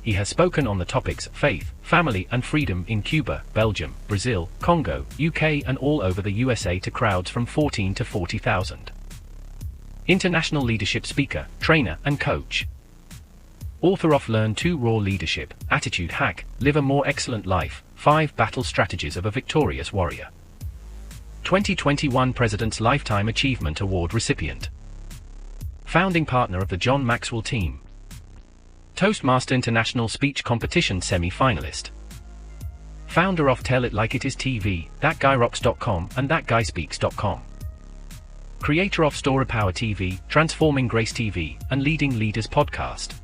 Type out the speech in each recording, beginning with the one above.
He has spoken on the topics faith, family and freedom in Cuba, Belgium, Brazil, Congo, UK and all over the USA to crowds from 14 to 40,000. International leadership speaker, trainer and coach. Author of Learn to Raw Leadership, Attitude Hack, Live a More Excellent Life, 5 Battle Strategies of a Victorious Warrior. 2021 President's Lifetime Achievement Award recipient. Founding partner of the John Maxwell team. Toastmaster International Speech Competition semi-finalist. Founder of Tell It Like It Is TV, ThatGuyRocks.com and ThatGuySpeaks.com. Creator of Story Power TV, Transforming Grace TV, and Leading Leaders Podcast.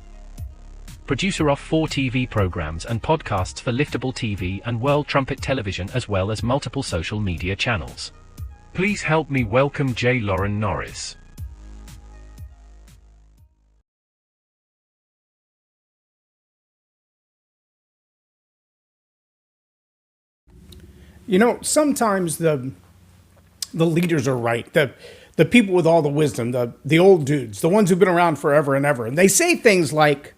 Producer of 4 TV programs and podcasts for Liftable TV and World Trumpet Television as well as multiple social media channels. Please help me welcome J Loren Norris. You know, sometimes the leaders are right. The people with all the wisdom, the old dudes, the ones who've been around forever and ever. And they say things like,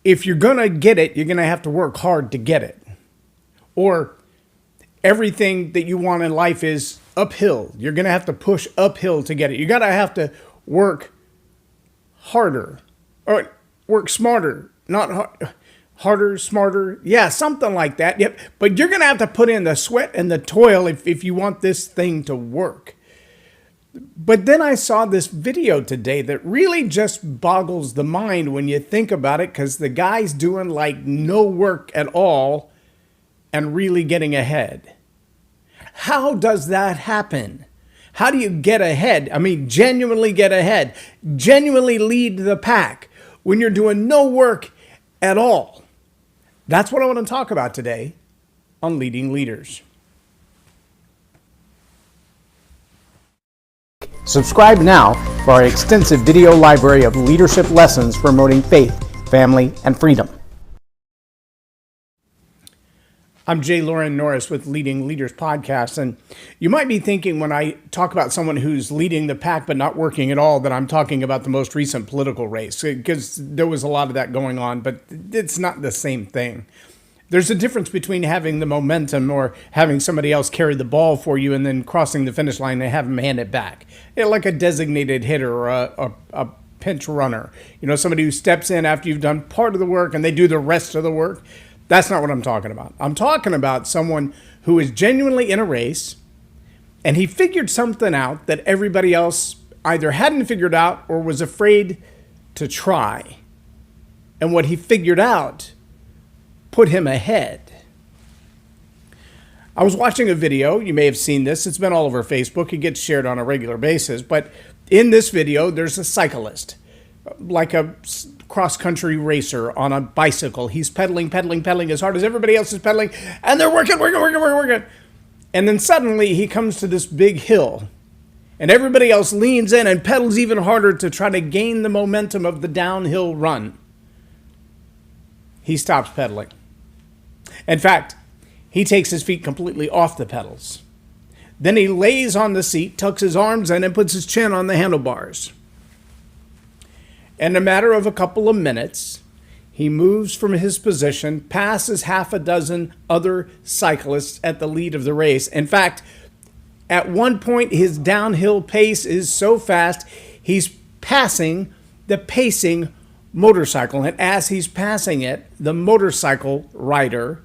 if you're going to get it, you're going to have to work hard to get it. Or everything that you want in life is uphill. You're going to have to push uphill to get it. You got to have to work harder or work smarter, not hard. Harder, smarter, yeah, something like that. Yep. But you're going to have to put in the sweat and the toil if you want this thing to work. But then I saw this video today that really just boggles the mind when you think about it, because the guy's doing like no work at all and really getting ahead. How does that happen? How do you get ahead? I mean, genuinely get ahead, genuinely lead the pack when you're doing no work at all. That's what I want to talk about today on Leading Leaders. Subscribe now for our extensive video library of leadership lessons promoting faith, family, and freedom. I'm J Loren Norris with Leading Leaders Podcast, and you might be thinking when I talk about someone who's leading the pack but not working at all that I'm talking about the most recent political race, because there was a lot of that going on, but it's not the same thing. There's a difference between having the momentum or having somebody else carry the ball for you and then crossing the finish line and have them hand it back. Like a designated hitter or a pinch runner. You know, somebody who steps in after you've done part of the work and they do the rest of the work. That's not what I'm talking about. I'm talking about someone who is genuinely in a race and he figured something out that everybody else either hadn't figured out or was afraid to try. And what he figured out put him ahead. I was watching a video. You may have seen this. It's been all over Facebook. It gets shared on a regular basis. But in this video, there's a cyclist, like a cross-country racer on a bicycle. He's pedaling as hard as everybody else is pedaling, and they're working. And then suddenly he comes to this big hill, and everybody else leans in and pedals even harder to try to gain the momentum of the downhill run. He stops pedaling. In fact, he takes his feet completely off the pedals. Then he lays on the seat, tucks his arms in, and puts his chin on the handlebars. In a matter of a couple of minutes, he moves from his position, passes half a dozen other cyclists at the lead of the race. In fact, at one point, his downhill pace is so fast, he's passing the pacing motorcycle. And as he's passing it, the motorcycle rider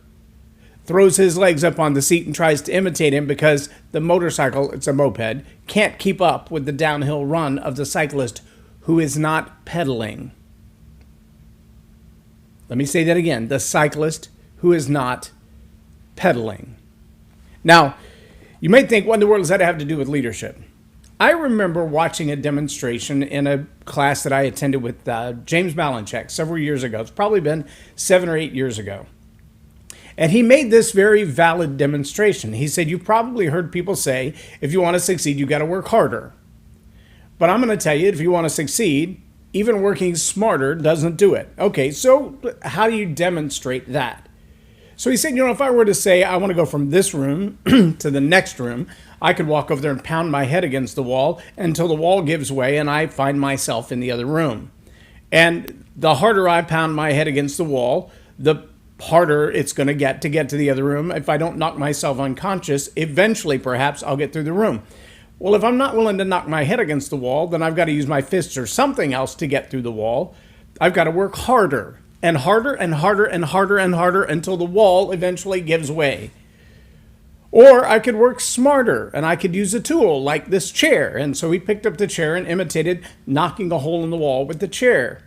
throws his legs up on the seat and tries to imitate him because the motorcycle, it's a moped, can't keep up with the downhill run of the cyclist who is not pedaling. Let me say that again. The cyclist who is not pedaling. Now, you might think, what in the world does that have to do with leadership? I remember watching a demonstration in a class that I attended with James Malinchak several years ago. It's probably been 7 or 8 years ago. And he made this very valid demonstration. He said, you've probably heard people say, if you want to succeed, you got to work harder. But I'm going to tell you, if you want to succeed, even working smarter doesn't do it. Okay, so how do you demonstrate that? So he said, if I were to say I want to go from this room to the next room, I could walk over there and pound my head against the wall until the wall gives way and I find myself in the other room. And the harder I pound my head against the wall, the harder it's going to get to the other room. If I don't knock myself unconscious, eventually perhaps I'll get through the room. Well, if I'm not willing to knock my head against the wall, then I've got to use my fists or something else to get through the wall. I've got to work harder and harder and harder and harder and harder until the wall eventually gives way. Or I could work smarter and I could use a tool like this chair. And so he picked up the chair and imitated knocking a hole in the wall with the chair.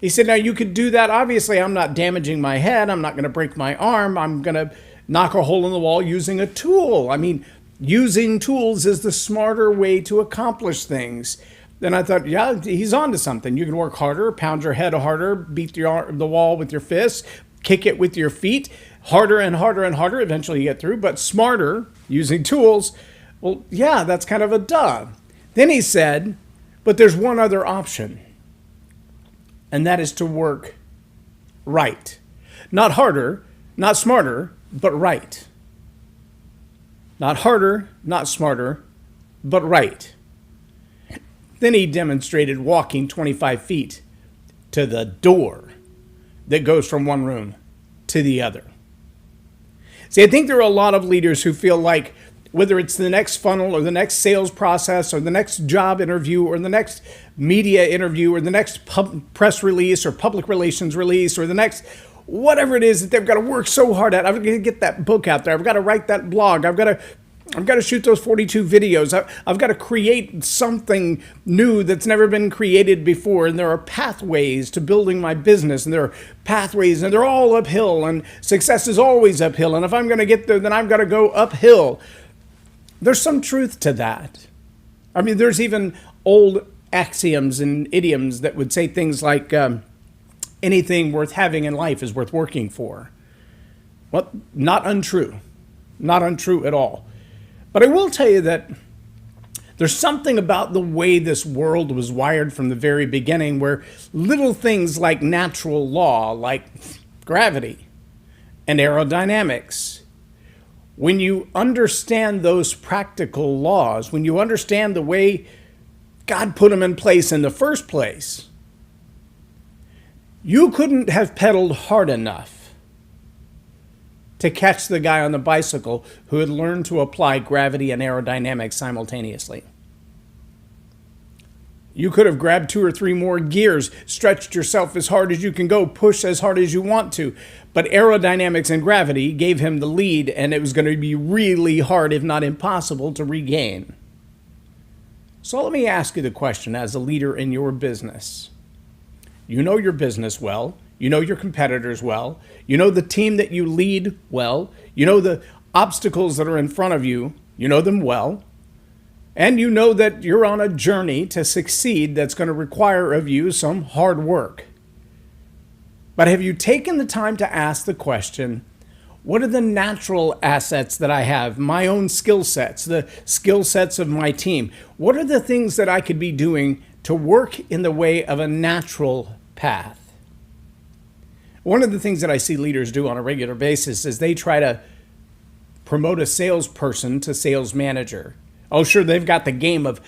He said, now you could do that. Obviously, I'm not damaging my head. I'm not going to break my arm. I'm going to knock a hole in the wall using a tool. I mean, using tools is the smarter way to accomplish things. Then I thought, yeah, he's on to something. You can work harder, pound your head harder, beat the wall with your fists, kick it with your feet, harder and harder and harder. Eventually you get through, but smarter, using tools. Well, yeah, that's kind of a duh. Then he said, but there's one other option. And that is to work right. Not harder, not smarter, but right. Not harder, not smarter, but right. Then he demonstrated walking 25 feet to the door that goes from one room to the other. See, I think there are a lot of leaders who feel like whether it's the next funnel or the next sales process or the next job interview or the next media interview or the next press release or public relations release or the next whatever it is that they've got to work so hard at. I've got to get that book out there. I've got to write that blog. I've got to shoot those 42 videos. I've got to create something new that's never been created before. And there are pathways to building my business. And there are pathways and they're all uphill. And success is always uphill. And if I'm going to get there, then I've got to go uphill. There's some truth to that. I mean, there's even old axioms and idioms that would say things like anything worth having in life is worth working for. Well, not untrue. Not untrue at all. But I will tell you that there's something about the way this world was wired from the very beginning where little things like natural law, like gravity and aerodynamics, when you understand those practical laws, when you understand the way God put them in place in the first place, you couldn't have pedaled hard enough to catch the guy on the bicycle who had learned to apply gravity and aerodynamics simultaneously. You could have grabbed 2 or 3 more gears, stretched yourself as hard as you can go, push as hard as you want to. But aerodynamics and gravity gave him the lead, and it was going to be really hard, if not impossible, to regain. So let me ask you the question as a leader in your business. You know your business well. You know your competitors well. You know the team that you lead well. You know the obstacles that are in front of you. You know them well. And you know that you're on a journey to succeed that's going to require of you some hard work. But have you taken the time to ask the question, what are the natural assets that I have, my own skill sets, the skill sets of my team? What are the things that I could be doing to work in the way of a natural path? One of the things that I see leaders do on a regular basis is they try to promote a salesperson to sales manager. Oh, sure, they've got the game of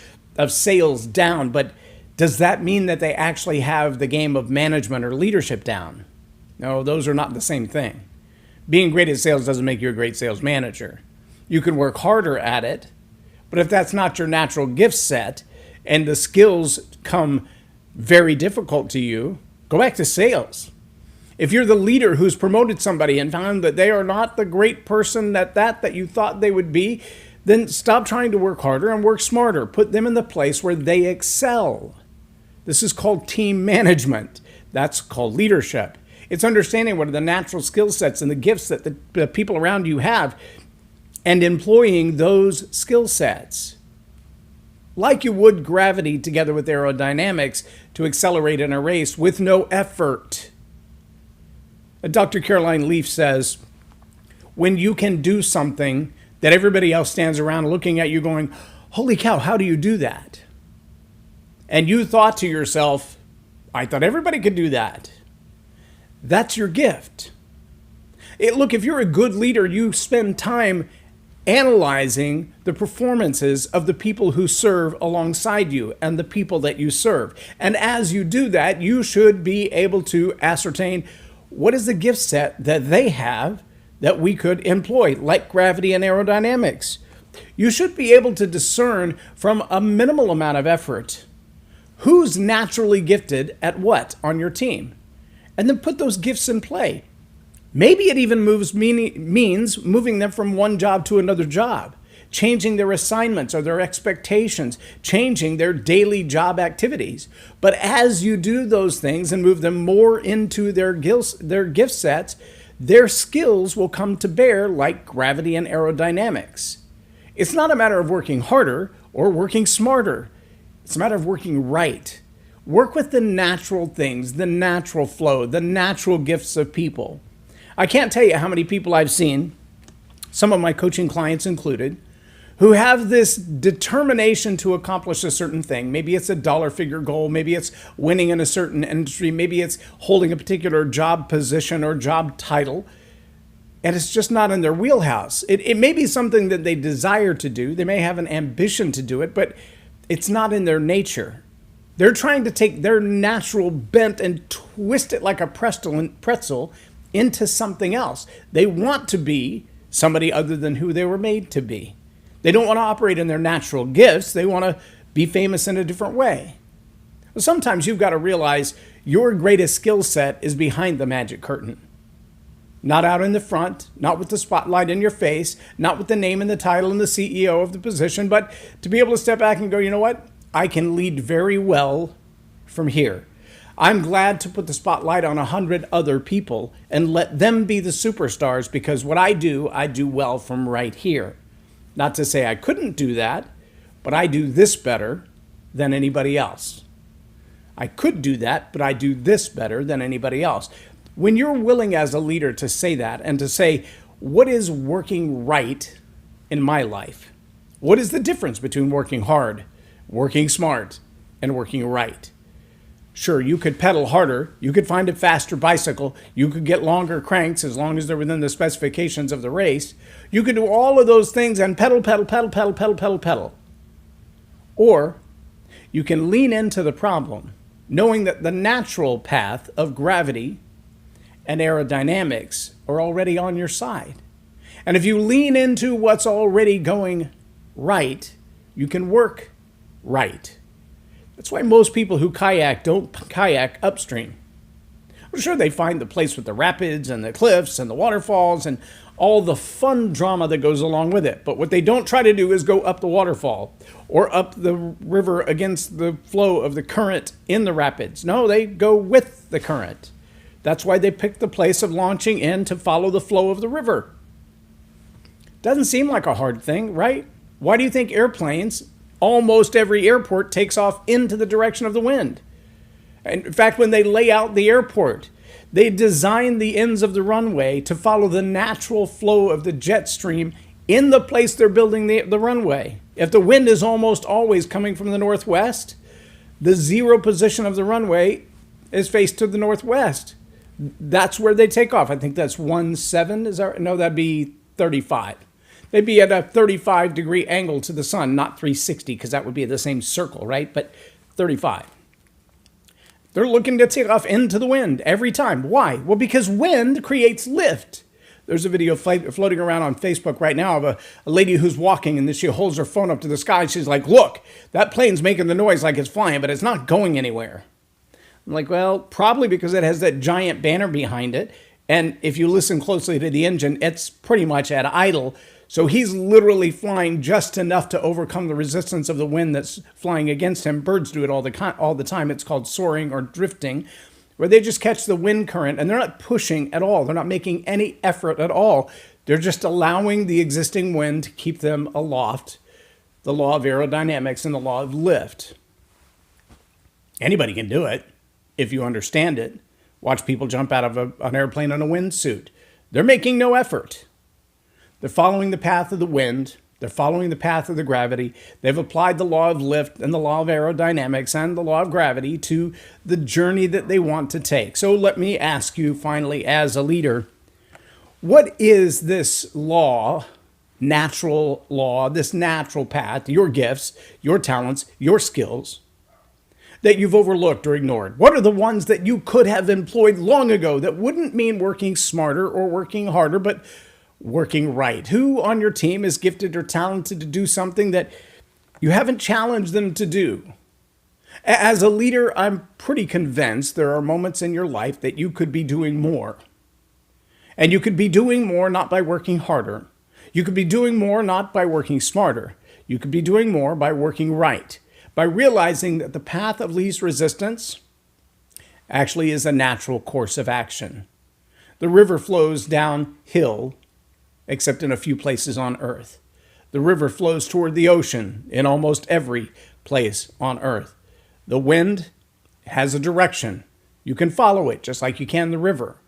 sales down, but does that mean that they actually have the game of management or leadership down? No, those are not the same thing. Being great at sales doesn't make you a great sales manager. You can work harder at it, but if that's not your natural gift set and the skills come very difficult to you, go back to sales. If you're the leader who's promoted somebody and found that they are not the great person that you thought they would be, then stop trying to work harder and work smarter. Put them in the place where they excel. This is called team management. That's called leadership. It's understanding what are the natural skill sets and the gifts that the people around you have and employing those skill sets. Like you would gravity together with aerodynamics to accelerate in a race with no effort. Dr. Caroline Leaf says, when you can do something that everybody else stands around looking at you going, holy cow, how do you do that? And you thought to yourself, I thought everybody could do that. That's your gift. Look, if you're a good leader, you spend time analyzing the performances of the people who serve alongside you and the people that you serve. And as you do that, you should be able to ascertain what is the gift set that they have that we could employ, like gravity and aerodynamics. You should be able to discern from a minimal amount of effort who's naturally gifted at what on your team, and then put those gifts in play. Maybe it even means moving them from one job to another job, changing their assignments or their expectations, changing their daily job activities. But as you do those things and move them more into their gift sets, their skills will come to bear, like gravity and aerodynamics. It's not a matter of working harder or working smarter. It's a matter of working right. Work with the natural things, the natural flow, the natural gifts of people. I can't tell you how many people I've seen, some of my coaching clients included, who have this determination to accomplish a certain thing. Maybe it's a dollar figure goal. Maybe it's winning in a certain industry. Maybe it's holding a particular job position or job title. And it's just not in their wheelhouse. It may be something that they desire to do. They may have an ambition to do it, but it's not in their nature. They're trying to take their natural bent and twist it like a pretzel into something else. They want to be somebody other than who they were made to be. They don't want to operate in their natural gifts. They want to be famous in a different way. Well, sometimes you've got to realize your greatest skill set is behind the magic curtain. Not out in the front, not with the spotlight in your face, not with the name and the title and the CEO of the position, but to be able to step back and go, you know what? I can lead very well from here. I'm glad to put the spotlight on 100 other people and let them be the superstars, because what I do well from right here. Not to say I couldn't do that, but I do this better than anybody else. I could do that, but I do this better than anybody else. When you're willing as a leader to say that and to say, what is working right in my life? What is the difference between working hard, working smart, and working right? Sure, you could pedal harder, you could find a faster bicycle, you could get longer cranks as long as they're within the specifications of the race. You could do all of those things and pedal. Or you can lean into the problem, knowing that the natural path of gravity and aerodynamics are already on your side. And if you lean into what's already going right, you can work right. That's why most people who kayak don't kayak upstream. Well, sure, they find the place with the rapids and the cliffs and the waterfalls and all the fun drama that goes along with it. But what they don't try to do is go up the waterfall or up the river against the flow of the current in the rapids. No, they go with the current. That's why they pick the place of launching in to follow the flow of the river. Doesn't seem like a hard thing, right? Why do you think airplanes, almost every airport, takes off into the direction of the wind? And in fact, when they lay out the airport, they design the ends of the runway to follow the natural flow of the jet stream in the place they're building the runway. If the wind is almost always coming from the northwest, the zero position of the runway is faced to the northwest. That's where they take off. I think that's 17, is that? No, that'd be 35. They'd be at a 35-degree angle to the sun, not 360, because that would be the same circle, right? But 35. They're looking to take off into the wind every time. Why? Well, because wind creates lift. There's a video floating around on Facebook right now of a lady who's walking, and then she holds her phone up to the sky. She's like, look, that plane's making the noise like it's flying, but it's not going anywhere. I'm like, well, probably because it has that giant banner behind it. And if you listen closely to the engine, it's pretty much at idle. So he's literally flying just enough to overcome the resistance of the wind that's flying against him. Birds do it all the time. It's called soaring or drifting, where they just catch the wind current and they're not pushing at all. They're not making any effort at all. They're just allowing the existing wind to keep them aloft. The law of aerodynamics and the law of lift. Anybody can do it if you understand it. Watch people jump out of an airplane in a windsuit. They're making no effort. They're following the path of the wind. They're following the path of the gravity. They've applied the law of lift and the law of aerodynamics and the law of gravity to the journey that they want to take. So let me ask you finally, as a leader, what is this law natural law, this natural path, your gifts, your talents, your skills that you've overlooked or ignored? What are the ones that you could have employed long ago that wouldn't mean working smarter or working harder, but working right? Who on your team is gifted or talented to do something that you haven't challenged them to do? As a leader, I'm pretty convinced there are moments in your life that you could be doing more. And you could be doing more not by working harder. You could be doing more not by working smarter. You could be doing more by working right, by realizing that the path of least resistance actually is a natural course of action. The river flows downhill, except in a few places on earth. The river flows toward the ocean in almost every place on earth. The wind has a direction. You can follow it just like you can the river.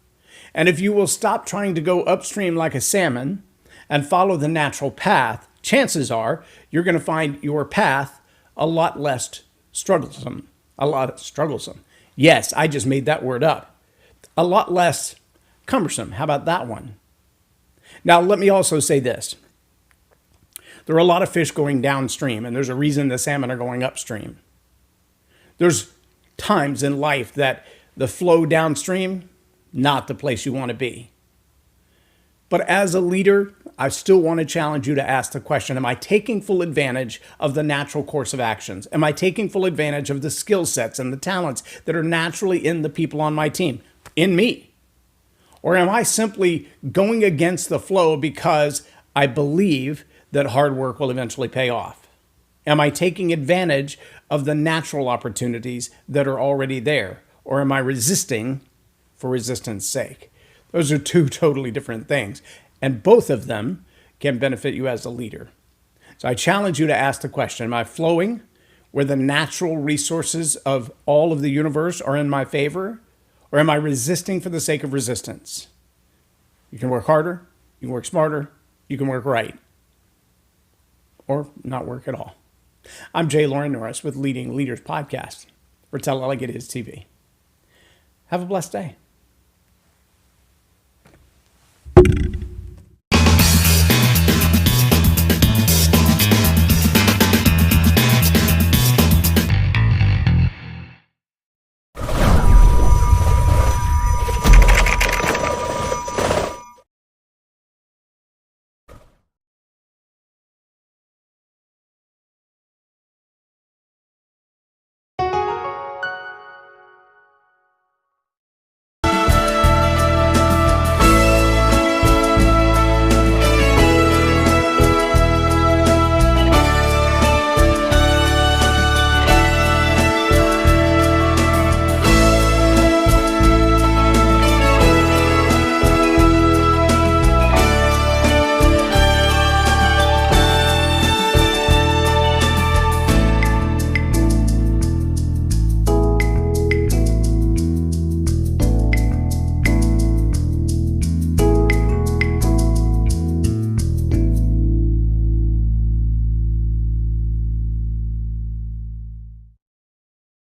And if you will stop trying to go upstream like a salmon and follow the natural path, chances are you're going to find your path a lot less strugglesome. Yes, I just made that word up. A lot less cumbersome. How about that one? Now, let me also say this. There are a lot of fish going downstream, and there's a reason the salmon are going upstream. There's times in life that the flow downstream, not the place you want to be. But as a leader, I still want to challenge you to ask the question, am I taking full advantage of the natural course of actions? Am I taking full advantage of the skill sets and the talents that are naturally in the people on my team, in me? Or am I simply going against the flow because I believe that hard work will eventually pay off? Am I taking advantage of the natural opportunities that are already there? Or am I resisting for resistance sake? Those are two totally different things. And both of them can benefit you as a leader. So I challenge you to ask the question, am I flowing where the natural resources of all of the universe are in my favor? Or am I resisting for the sake of resistance? You can work harder, you can work smarter, you can work right, or not work at all. I'm J Loren Norris with Leading Leaders Podcast for Tell It Like It Is TV. Have a blessed day.